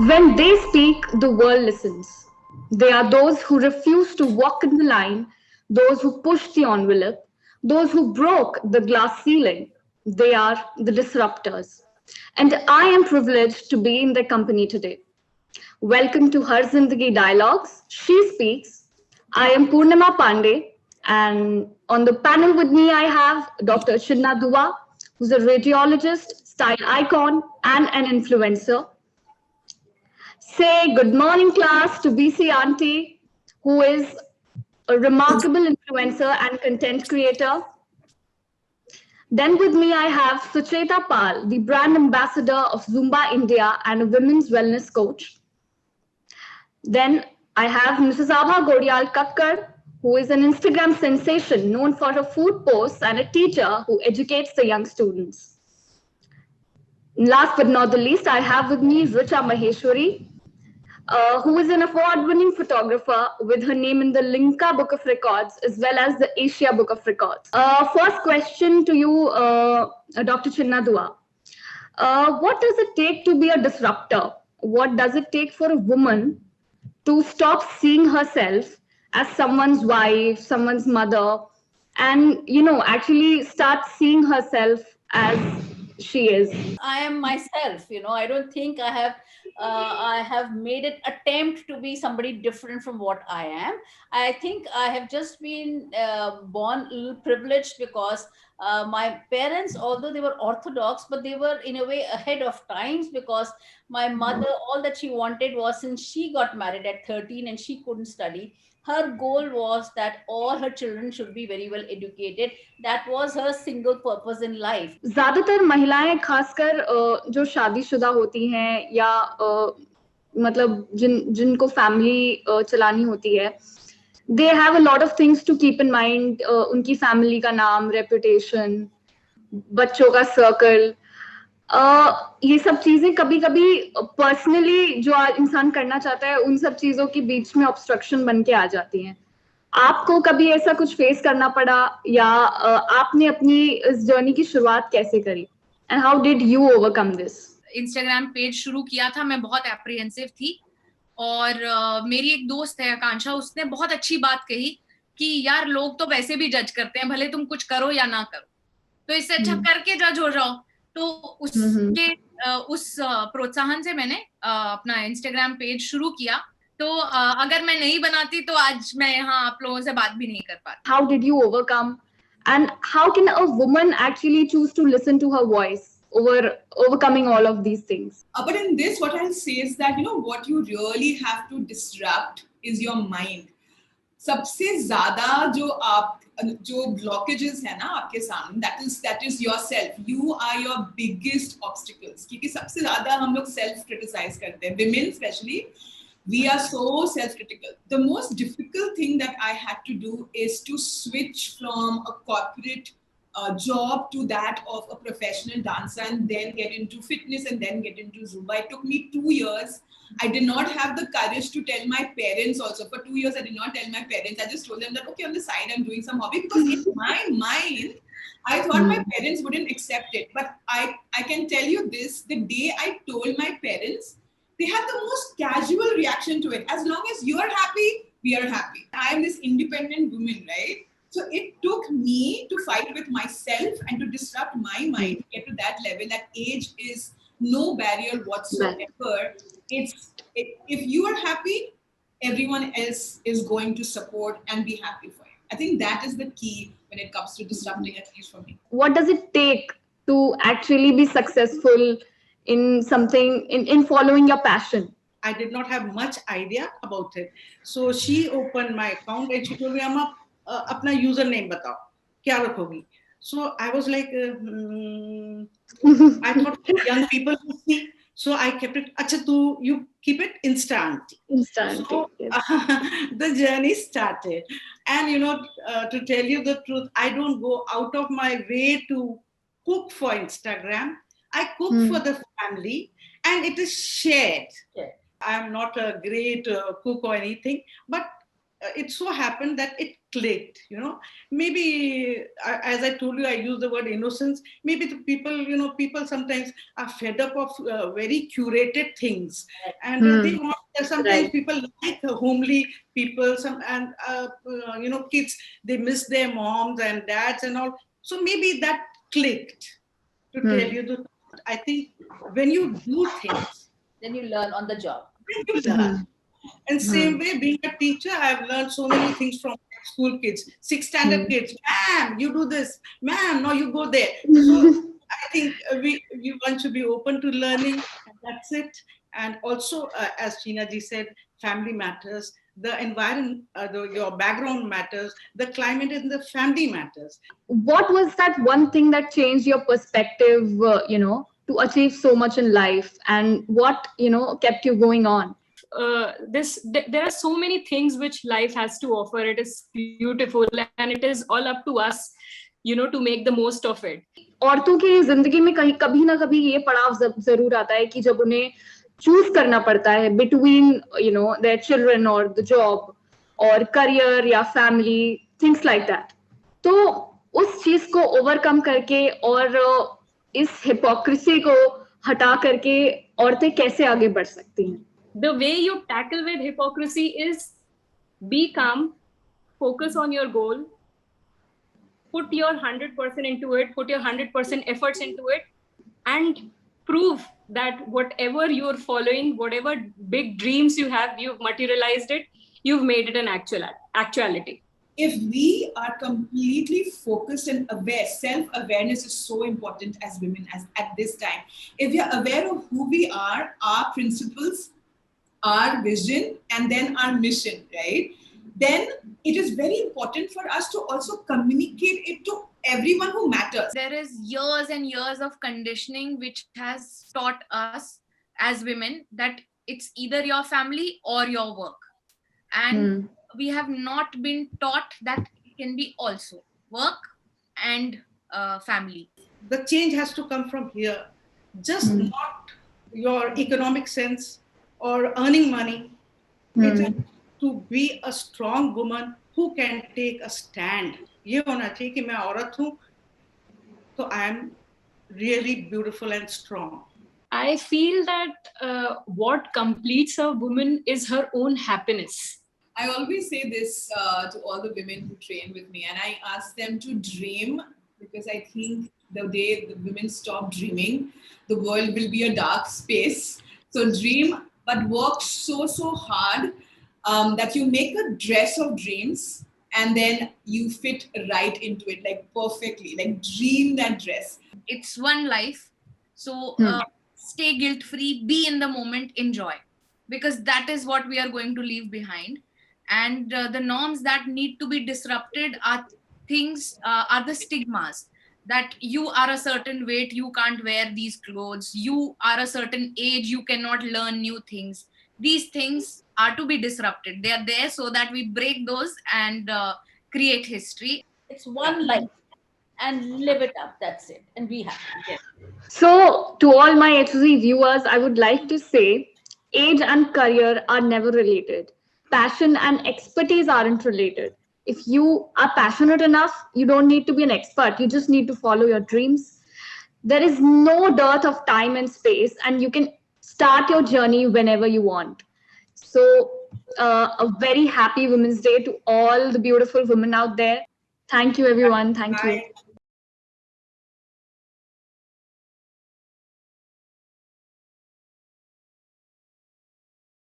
When they speak, the world listens. They are those who refuse to walk in the line, those who push the envelope, those who broke the glass ceiling. They are the disruptors. And I am privileged to be in their company today. Welcome to Har Zindagi Dialogues. She speaks. I am Purnima Pandey, and on the panel with me, I have Dr. Chinna Dua, who's a radiologist, style icon, and an influencer. Say good morning, class, to BC Auntie, who is a remarkable influencer and content creator. Then with me, I have Sucheta Pal, the brand ambassador of Zumba India and a women's wellness coach. Then I have Mrs. Abha Godial Kakkar, who is an Instagram sensation known for her food posts and a teacher who educates the young students. Last but not the least, I have with me Richa Maheshwari, who is an award-winning photographer with her name in the Linka Book of Records as well as the Asia Book of Records. First question to you, Dr. Chinna Dua. What does it take to be a disruptor? What does it take for a woman to stop seeing herself as someone's wife, someone's mother, and actually start seeing herself as she is? I am myself. I don't think I have made an attempt to be somebody different from what I am. I think I have just been born a little privileged because my parents, although they were orthodox, but they were in a way ahead of times, because my mother, all that she wanted was, since she got married at 13 and she couldn't study, her goal was that all her children should be very well educated. That was her single purpose in life. ज्यादातर महिलाएं खासकर जो शादीशुदा होती हैं या मतलब जिनको फैमिली चलानी होती है, they have a lot of things to keep in mind. उनकी फैमिली का नाम, रेपुटेशन, बच्चों का सर्कल, ये सब चीजें कभी कभी पर्सनली जो इंसान करना चाहता है उन सब चीजों के बीच में ऑब्स्ट्रक्शन बन के आ जाती हैं. आपको कभी ऐसा कुछ फेस करना पड़ा, या आपने अपनी इस जर्नी की शुरुआत कैसे करी, and how did you overcome this? Instagram page शुरू किया था, मैं बहुत एप्रीहेंसिव थी, और मेरी एक दोस्त है आकांक्षा, उसने बहुत अच्छी बात कही कि यार लोग तो वैसे भी जज करते हैं, भले तुम कुछ करो या ना करो, तो इससे अच्छा करके जज हो जाओ. तो उसके उस प्रोत्साहन से मैंने अपना इंस्टाग्राम पेज शुरू किया. तो अगर मैं नहीं बनाती तो आज मैं यहाँ आप लोगों से बात भी नहीं कर पाती. How did you overcome, and how can a woman actually choose to listen to her voice overcoming all of these things? But in this, what I'll say is that, what you really have to disrupt is your mind. सबसे ज़्यादा जो blockages है ना आपके सामने, that is yourself. You are your biggest obstacles. क्योंकि सबसे ज़्यादा हम लोग self criticize करते हैं. Women especially, we are so self-critical. The most difficult thing that I had to do is to switch from a corporate job to that of a professional dancer, and then get into fitness, and then get into Zumba. It took me 2 years. I did not have the courage to tell my parents also. For 2 years, I did not tell my parents. I just told them that, okay, on the side, I'm doing some hobby, because in my mind, I thought my parents wouldn't accept it. But I can tell you this, the day I told my parents, they had the most casual reaction to it. As long as you're happy, we are happy. I am this independent woman, right? So it took me to fight with myself and to disrupt my mind to get to that level. That age is no barrier whatsoever. If you are happy, everyone else is going to support and be happy for you. I think that is the key when it comes to disrupting, at least for me. What does it take to actually be successful in something, in following your passion? I did not have much idea about it. So she opened my account and she told me, Amma, अपना user name बताओ, क्या रखोगी? So I was like, I thought young people would see, so I kept it. अच्छा, you keep it instant. So the journey started, and to tell you the truth, I don't go out of my way to cook for Instagram. I cook for the family, and it is shared. Yeah. I am not a great cook or anything, but it so happened that it clicked, you know. Maybe, as I told you, I use the word innocence. Maybe the people, you know, people sometimes are fed up of very curated things, and they want, sometimes people like homely people, you know, kids, they miss their moms and dads and all. So maybe that clicked, to tell you the truth. I think when you do things, then you learn on the job. you learn. And same way, being a teacher, I've learned so many things from school kids, 6th standard kids. Ma'am, you do this. Ma'am, no, you go there. So I think one should be open to learning. And that's it. And also, as Sheena ji said, family matters. The environment, your background matters. The climate in the family matters. What was that one thing that changed your perspective, you know, to achieve so much in life, and what, you know, kept you going on? There are so many things which life has to offer. It is beautiful, and it is all up to us, you know, to make the most of it. औरतों की जिंदगी में कभी ना कभी ये पड़ाव जरूर आता है कि जब उन्हें चूज करना पड़ता है between, you know, their children or the job or career या family, things like that. तो उस चीज को ओवरकम करके और इस hypocrisy को हटा करके औरतें कैसे आगे बढ़ सकती हैं? The way you tackle with hypocrisy is be calm, focus on your goal, put your 100% into it, put your 100% efforts into it, and prove that whatever you're following, whatever big dreams you have, you've materialized it, you've made it an actuality. If we are completely focused and aware, self-awareness is so important as women at this time. If we are aware of who we are, our principles, our vision, and then our mission, right? Then it is very important for us to also communicate it to everyone who matters. There is years and years of conditioning which has taught us as women that it's either your family or your work. And we have not been taught that it can be also work and family. The change has to come from here, just not your economic sense or earning money. It is to be a strong woman who can take a stand. ये होना चाहिए कि मैं औरत हूँ, तो I am really beautiful and strong. I feel that what completes a woman is her own happiness. I always say this to all the women who train with me, and I ask them to dream, because I think the day the women stop dreaming, the world will be a dark space. So dream, but work so hard that you make a dress of dreams, and then you fit right into it, like perfectly, like dream that dress. It's one life. So stay guilt-free, be in the moment, enjoy, because that is what we are going to leave behind. And the norms that need to be disrupted are the stigmas, that you are a certain weight, you can't wear these clothes, you are a certain age, you cannot learn new things. These things are to be disrupted. They are there so that we break those and create history. It's one life, and live it up. That's it, and be happy. Yes. So to all my HZ viewers, I would like to say, age and career are never related. Passion and expertise aren't related. If you are passionate enough, you don't need to be an expert. You just need to follow your dreams. There is no dearth of time and space, and you can start your journey whenever you want. So a very happy Women's Day to all the beautiful women out there. Thank you, everyone. Thank you.